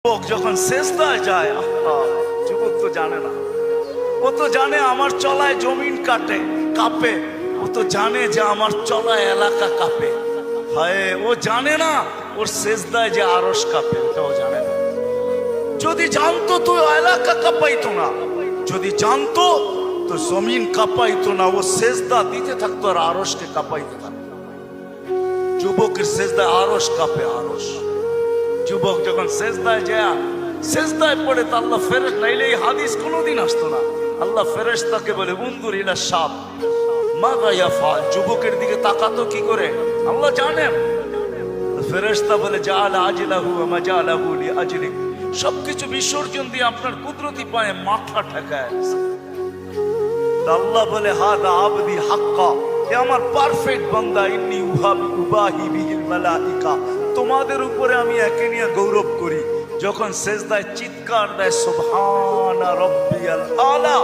যুবক যখন সেজদায় যায়, যুবক তো জানে না, ও তো জানে আমার চলায় জমিন কাঁপে, ও তো জানে যে আমার চলায় এলাকা কাঁপে। হায়, ও জানে না ওর সেজদায় যে আরশ কাঁপে, ওটাও জানে না। যদি জানতো তো এলাকা কাঁপাইতো না, যদি জানতো তো জমিন কাঁপাইতো না, ও সেজদা দিতে থাকতো আর আরশকে কাঁপাইতে থাকতো। যুবকের সেজদায় আরশ কাঁপে, আরশ। যুবক যখন সেজদায় যায়, সেজদায় পড়ে তো আল্লাহ ফেরেশতা, নাইলে এই হাদিস কোনোদিন আসতো না। আল্লাহ ফেরেশতাকে বলে উনজুর ইলা শাব মাযা ইয়াফআল, যুবকের দিকে তাকাতো কি করে আল্লাহ জানেন। ফেরেশতা বলে জাআলা আজলাহু ওয়া মাজালাহু লিআজলিক, সবকিছু বিসর্জন দিয়ে আপনার কুদরতি পায়ে মাথা ঠেকায়। আল্লাহ বলে হাদা আবদি হাক্কা, এ আমার পারফেক্ট বান্দা, ইন্নী উবাহি বিহিল মালাইকা, তোমাদের উপরে আমি একে নিয়ে গৌরব করি। যখন সেজদায় চিৎকার দেয় সুবহানা রাব্বিয়াল আলা,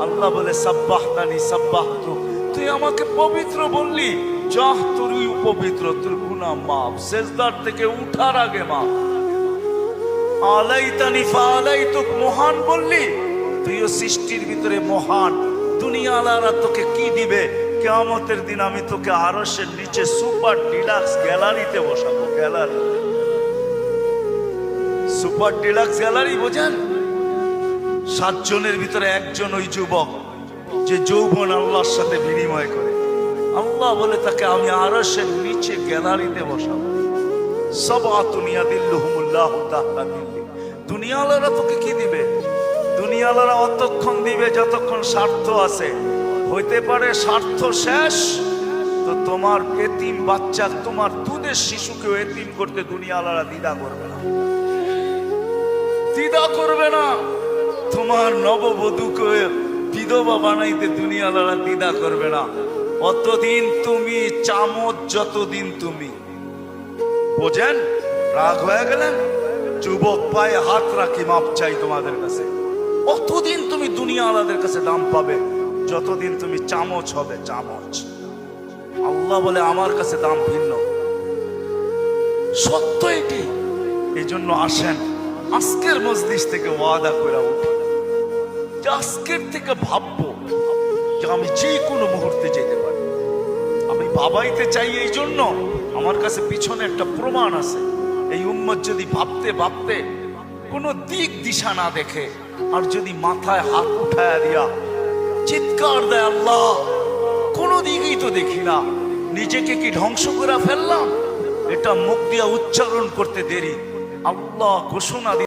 আল্লাহ বলে সাব্বাহতানি সাব্বাহতু, তুই আমাকে পবিত্র বললি, যাহ তুই পবিত্র, তোর গুনাহ মাফ, সেজদার থেকে উঠার আগে মাফ। আলাইতানি ফাআলাইতুক, মহান বললি, তুইও সৃষ্টির ভিতরে মহান। দুনিয়াওয়ালারা তোকে কি দিবে? কিয়ামতের দিন আমি তোকে আরশের নিচে সুপার ডিলাক্স গ্যালারিতে বসাবো। গ্যালারি, সুপার ডিলাক্স গ্যালারি বোঝেন? 7 জনের ভিতরে একজন ওই যুবক যে যৌবন আল্লাহর সাথে বিনিময় করে। আল্লাহ বলে তাকে আমি আরশের নিচে গ্যালারিতে বসাবো। সাবআতুন ইয়াদিল্লুহুমুল্লাহু তাহতা দিল্লি। দুনিয়াওয়ালারা তোকে কি দিবে? দুনিয়াওয়ালারা অতক্ষণ দিবে যতক্ষণ স্বার্থ আছে। হইতে পারে স্বার্থ শেষ তো তোমার এতিম বাচ্চা, তোমার দুধের শিশুকেও এতিম করতে দুনিয়াওয়ালারা দ্বিধা করবে না, দ্বিধা করবে না। তোমার নববধূকে বিধবা বানাইতে দুনিয়াওয়ালারা দ্বিধা করবে না। অতদিন তুমি চামচ, যতদিন তুমি বোঝেন। রাগ হয়ে গেলেন? যুবক পায়ে হাত রাখি, মাপ চাই তোমাদের কাছে। অতদিন তুমি দুনিয়াওয়ালাদের কাছে দাম পাবে যতদিন তুমি চামচ হবে, চামচ। আল্লাহ বলে আমার কাছে দাম ভিন্ন, সত্য এটি। এই জন্য আসেন আজকের মজলিস থেকে ওয়াদা করে উঠি যে আজকের থেকে ভাববো যে আমি যে কোনো মুহূর্তে যেতে পারি। আমি ভাবাইতে চাই এই জন্য আমার কাছে পিছনে একটা প্রমাণ আছে। এই উম্মত যদি ভাবতে ভাবতে কোনো দিক দিশা না দেখে, আর যদি মাথায় হাত উঠায়া দিয়া চিৎকার দেয় আল্লাহ, কোনো দিকেই তো দেখি না, নিজেকে কি ধ্বংস করে ফেললাম, এটা মুখ দিয়া উচ্চারণ করতে দেরি। আল্লাহ ঘোষণা